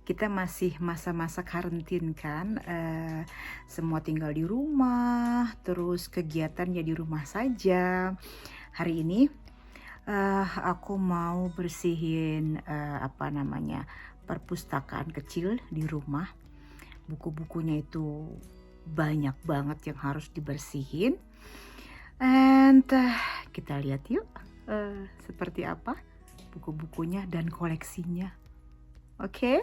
kita masih masa-masa karantin kan, semua tinggal di rumah, terus kegiatan ya di rumah saja. Hari ini, aku mau bersihin, perpustakaan kecil di rumah. Buku-bukunya itu banyak banget yang harus dibersihin, and kita lihat yuk, seperti apa buku-bukunya dan koleksinya, oke?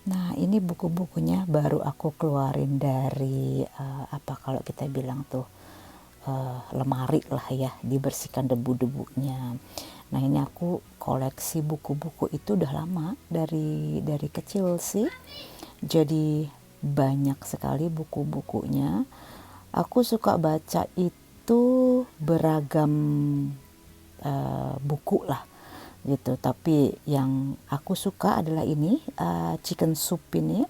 Nah, ini buku-bukunya baru aku keluarin dari, kalau kita bilang tuh, lemari lah ya, dibersihkan debu-debunya. Nah, ini aku koleksi buku-buku itu udah lama, dari kecil sih. Jadi banyak sekali buku-bukunya. Aku suka baca itu beragam buku lah gitu, tapi yang aku suka adalah ini, Chicken Soup ini,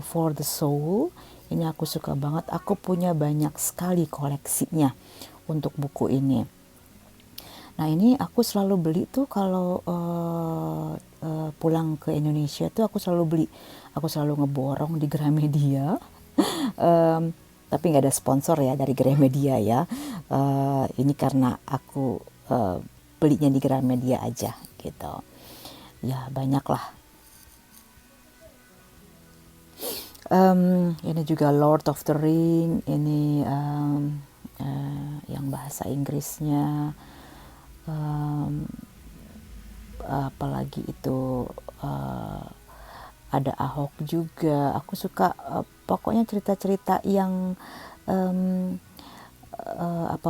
For the Soul. Ini aku suka banget, aku punya banyak sekali koleksinya untuk buku ini. Nah, ini aku selalu beli tuh kalau pulang ke Indonesia tuh aku selalu beli, aku selalu ngeborong di Gramedia. Tapi nggak ada sponsor ya dari Gramedia ya. Ini karena aku belinya di Gramedia aja gitu. Ya banyak lah. Ini juga Lord of the Ring. Ini yang bahasa Inggrisnya. Apalagi itu ada Ahok juga. Aku suka pokoknya cerita-cerita yang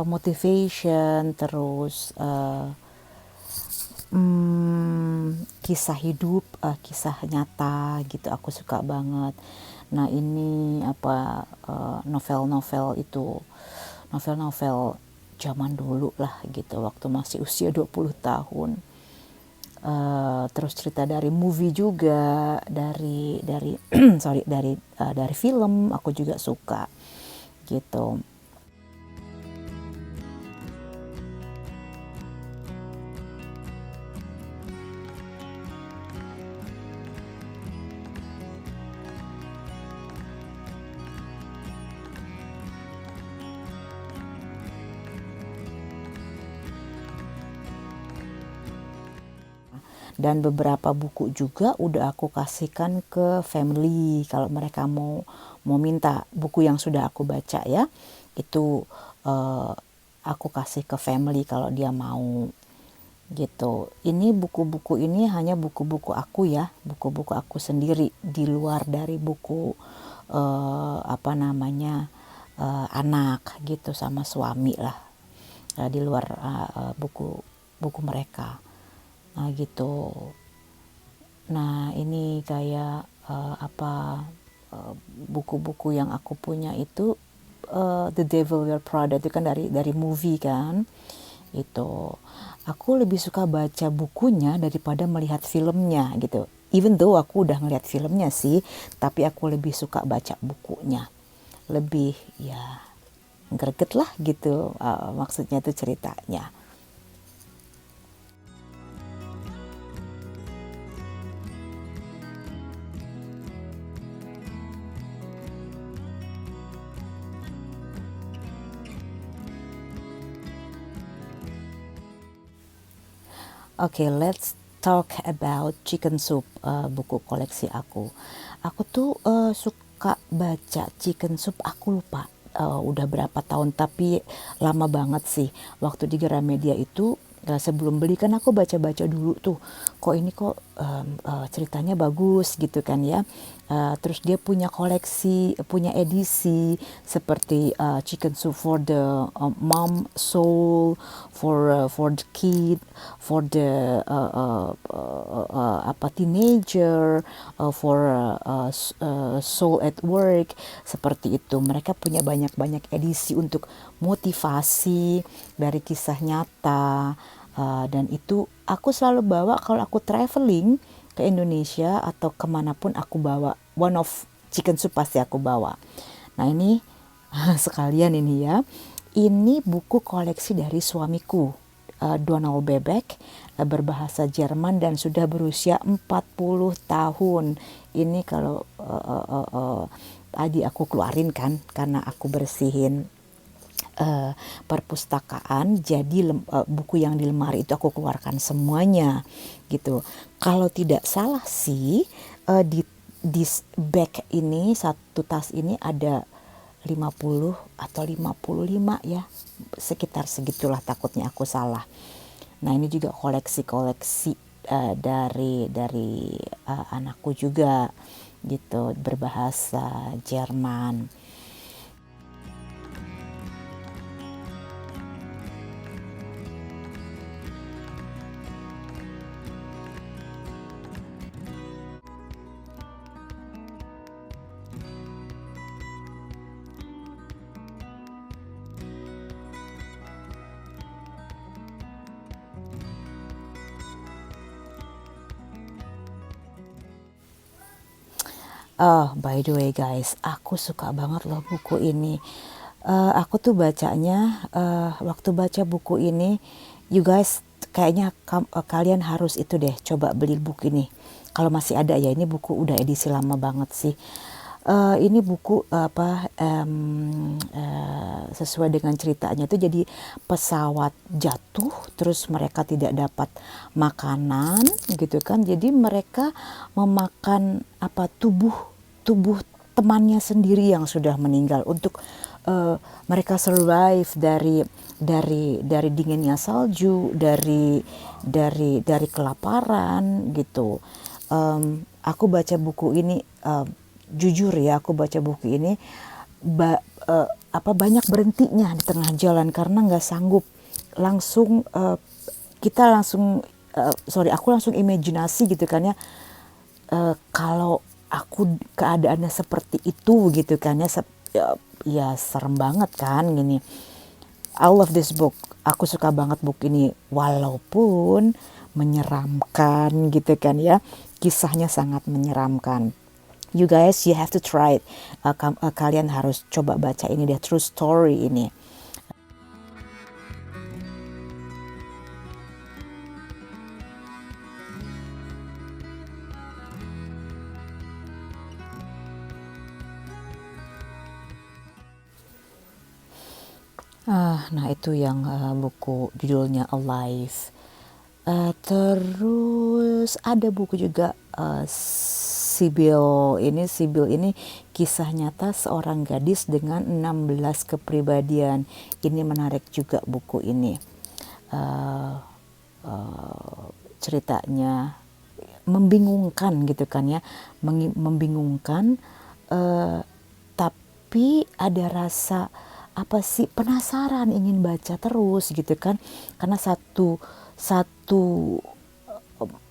motivation, terus kisah hidup, kisah nyata gitu, aku suka banget. Nah, ini novel-novel itu, novel-novel zaman dulu lah gitu, waktu masih usia 20 tahun. Terus cerita dari movie juga, dari dari film aku juga suka gitu. Dan beberapa buku juga udah aku kasihkan ke family kalau mereka mau minta buku yang sudah aku baca ya, itu aku kasih ke family kalau dia mau gitu. Ini buku-buku ini hanya buku-buku aku ya, buku-buku aku sendiri di luar dari buku anak gitu sama suami lah, di luar buku mereka. Nah gitu. Nah, ini kayak buku-buku yang aku punya itu, The Devil Wears Prada itu kan dari movie kan. Itu aku lebih suka baca bukunya daripada melihat filmnya gitu. Even though aku udah ngeliat filmnya sih, tapi aku lebih suka baca bukunya. Lebih ya greget lah gitu, maksudnya itu ceritanya. Oke, let's talk about Chicken Soup, buku koleksi aku. Aku tuh suka baca Chicken Soup, aku lupa udah berapa tahun, tapi lama banget sih. Waktu di Gramedia itu, sebelum beli kan aku baca-baca dulu tuh, kok ini kok ceritanya bagus gitu kan ya. Terus dia punya koleksi, punya edisi seperti Chicken Soup for the mom soul, for the kid, for the teenager, for soul at work, seperti itu. Mereka punya banyak-banyak edisi untuk motivasi dari kisah nyata, dan itu aku selalu bawa kalau aku traveling ke Indonesia atau kemanapun, aku bawa one of Chicken Soup, pasti aku bawa. Nah, ini sekalian ini ya, ini buku koleksi dari suamiku, Donald Bebek. berbahasa Jerman dan sudah berusia 40 tahun. Ini kalau tadi aku keluarin kan karena aku bersihin perpustakaan, jadi buku yang di lemari itu aku keluarkan semuanya gitu. Kalau tidak salah sih di bag ini, satu tas ini ada 50 atau 55 ya, sekitar segitulah, takutnya aku salah. Nah ini juga koleksi-koleksi dari anakku juga gitu, berbahasa Jerman. Oh, by the way guys, aku suka banget loh buku ini. Aku tuh bacanya, waktu baca buku ini, you guys kayaknya kalian harus itu deh, coba beli buku ini. Kalau masih ada ya, ini buku udah edisi lama banget sih. Ini buku sesuai dengan ceritanya itu, jadi pesawat jatuh terus mereka tidak dapat makanan gitu kan, jadi mereka memakan tubuh temannya sendiri yang sudah meninggal untuk mereka survive dari dinginnya salju, dari kelaparan gitu. Aku baca buku ini, jujur ya, aku baca buku ini banyak berhentinya di tengah jalan karena nggak sanggup. Langsung aku langsung imajinasi gitu kan ya, kalau aku keadaannya seperti itu gitu kan ya, ya serem banget kan gini. I love this book. Aku suka banget buku ini walaupun menyeramkan gitu kan ya. Kisahnya sangat menyeramkan. You guys, you have to try it. Kalian harus coba baca ini deh, true story ini. Nah itu yang buku judulnya Alive. Terus ada buku juga Sibyl ini kisah nyata seorang gadis dengan 16 kepribadian. Ini menarik juga buku ini. Ceritanya membingungkan gitu kan ya, membingungkan, tapi ada rasa apa sih, penasaran, ingin baca terus gitu kan, karena satu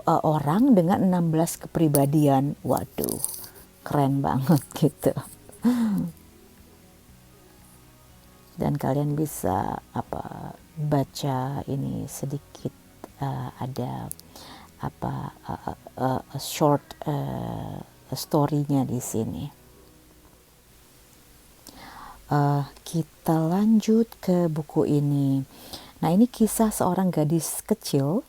orang dengan 16 kepribadian. Waduh, keren banget gitu. Dan kalian bisa baca ini sedikit, ada short story-nya di sini. Kita lanjut ke buku ini. Nah ini kisah seorang gadis kecil,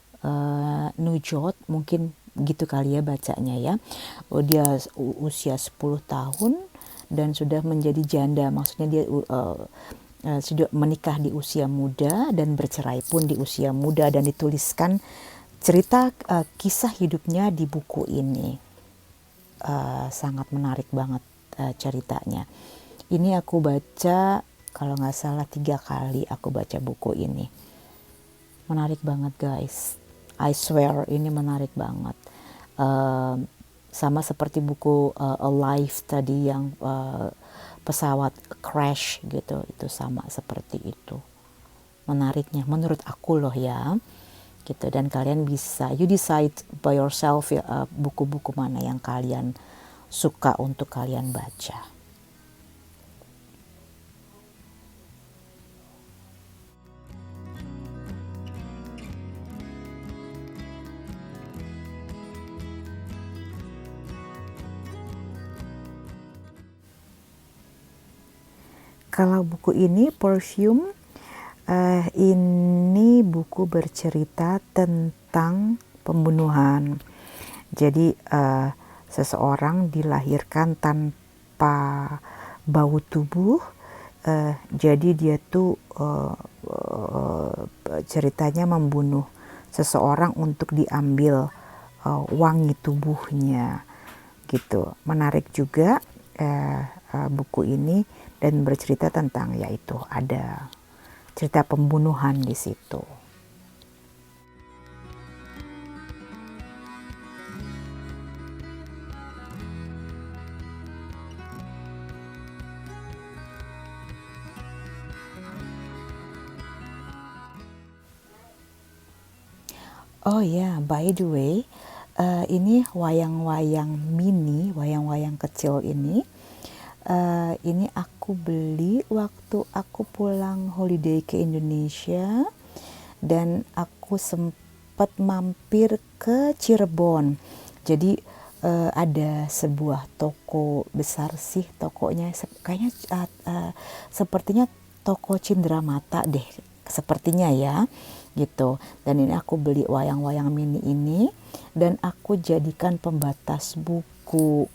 Nujot, mungkin gitu kali ya bacanya ya. Dia usia 10 tahun dan sudah menjadi janda, maksudnya dia sudah menikah di usia muda dan bercerai pun di usia muda, dan dituliskan cerita kisah hidupnya di buku ini. Sangat menarik banget ceritanya. Ini aku baca kalau nggak salah 3 kali aku baca buku ini. Menarik banget guys, I swear ini menarik banget. Sama seperti buku Alive tadi yang pesawat crash gitu, itu sama seperti itu menariknya menurut aku loh ya gitu. Dan kalian bisa, you decide by yourself ya, buku-buku mana yang kalian suka untuk kalian baca. Kalau buku ini Perfume, ini buku bercerita tentang pembunuhan. Jadi seseorang dilahirkan tanpa bau tubuh, jadi dia tuh ceritanya membunuh seseorang untuk diambil wangi tubuhnya gitu. Menarik juga buku ini, dan bercerita tentang, yaitu ada cerita pembunuhan di situ. Oh ya, by the way, ini wayang-wayang mini, wayang-wayang kecil ini aku beli waktu aku pulang holiday ke Indonesia, dan aku sempat mampir ke Cirebon. Jadi ada sebuah toko besar sih, tokonya kayaknya sepertinya toko Cindramata deh, sepertinya ya gitu. Dan ini aku beli wayang-wayang mini ini, dan aku jadikan pembatas buku.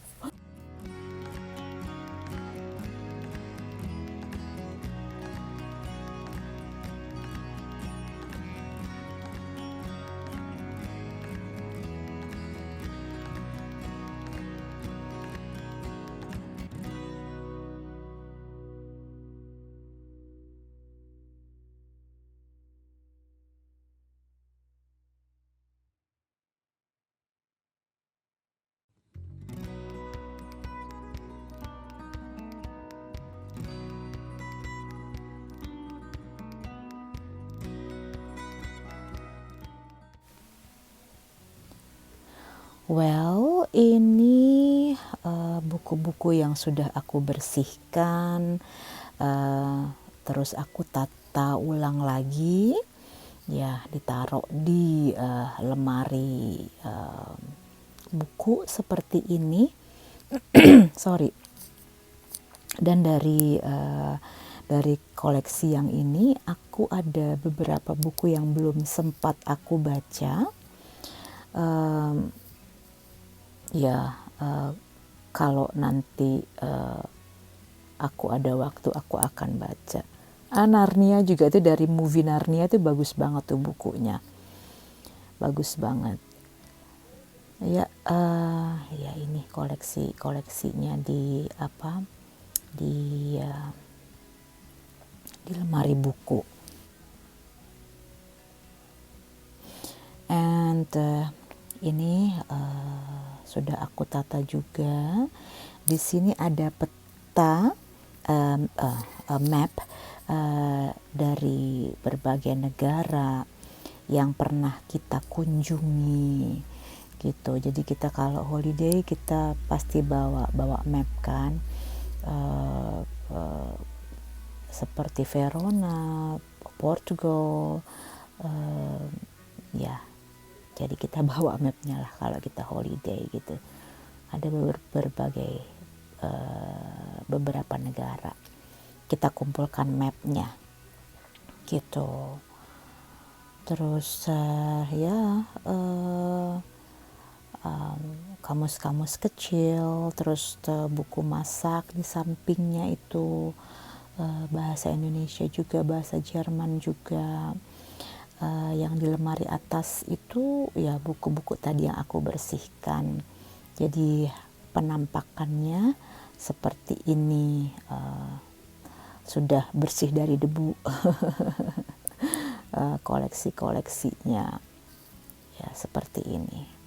Well, ini buku-buku yang sudah aku bersihkan, terus aku tata ulang lagi, ya ditaruh di lemari buku seperti ini. Sorry. Dan dari koleksi yang ini, aku ada beberapa buku yang belum sempat aku baca. Kalau nanti aku ada waktu, aku akan baca. Narnia juga tuh, dari movie Narnia tuh bagus banget tuh bukunya, bagus banget. Ya ini koleksinya di lemari buku. And ini sudah aku tata juga. Di sini ada peta, map dari berbagai negara yang pernah kita kunjungi gitu. Jadi kita kalau holiday, kita pasti bawa map kan, seperti Verona, Portugal, ya. Jadi kita bawa mapnya lah kalau kita holiday gitu. Ada berbagai beberapa negara, kita kumpulkan mapnya gitu. Terus kamus-kamus kecil, terus buku masak di sampingnya itu, bahasa Indonesia juga, bahasa Jerman juga. Yang di lemari atas itu ya buku-buku tadi yang aku bersihkan. Jadi penampakannya seperti ini, sudah bersih dari debu. Koleksi-koleksinya ya seperti ini.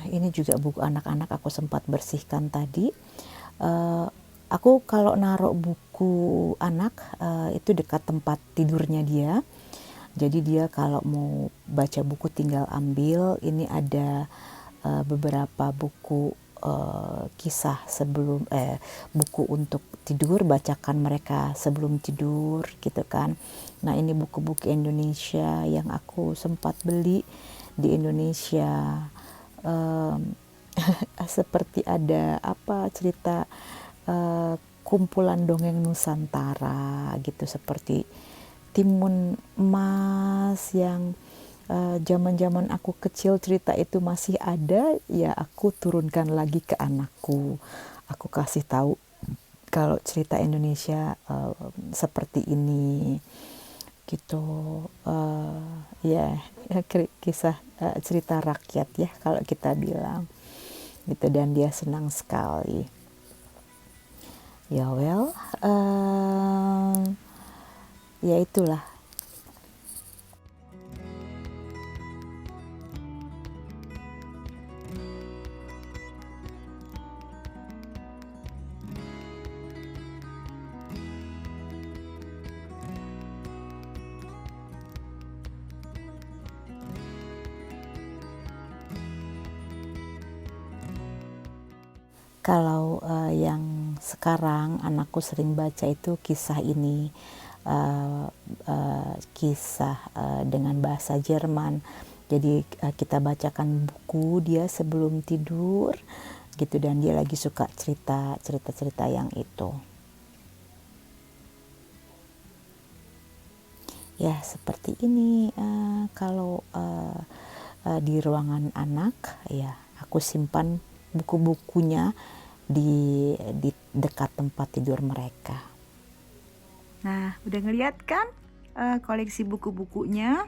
Ini juga buku anak-anak aku sempat bersihkan tadi. Aku kalau naruh buku anak itu dekat tempat tidurnya dia. Jadi dia kalau mau baca buku tinggal ambil. Ini ada beberapa buku kisah sebelum buku untuk tidur, bacakan mereka sebelum tidur gitu kan. Nah, ini buku-buku Indonesia yang aku sempat beli di Indonesia. Seperti ada cerita kumpulan dongeng Nusantara gitu, seperti Timun Emas yang zaman-zaman aku kecil cerita itu masih ada, ya aku turunkan lagi ke anakku. Aku kasih tahu kalau cerita Indonesia seperti ini gitu. Ya, kisah cerita rakyat ya kalau kita bilang gitu, dan dia senang sekali. Ya ya itulah. Kalau yang sekarang anakku sering baca itu kisah ini, kisah dengan bahasa Jerman. Jadi kita bacakan buku dia sebelum tidur gitu, dan dia lagi suka cerita yang itu. Ya seperti ini. Kalau di ruangan anak, ya aku simpan buku-bukunya di dekat tempat tidur mereka. Nah, udah ngeliat kan koleksi buku-bukunya?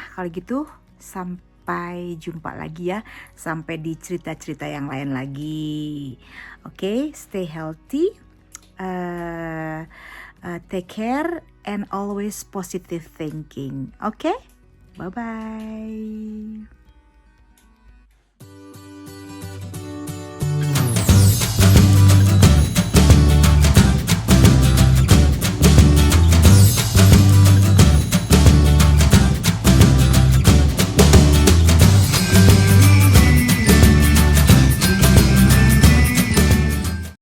Kalau gitu sampai jumpa lagi ya, sampai di cerita-cerita yang lain lagi. Oke, stay healthy, take care, and always positive thinking. Oke, bye-bye.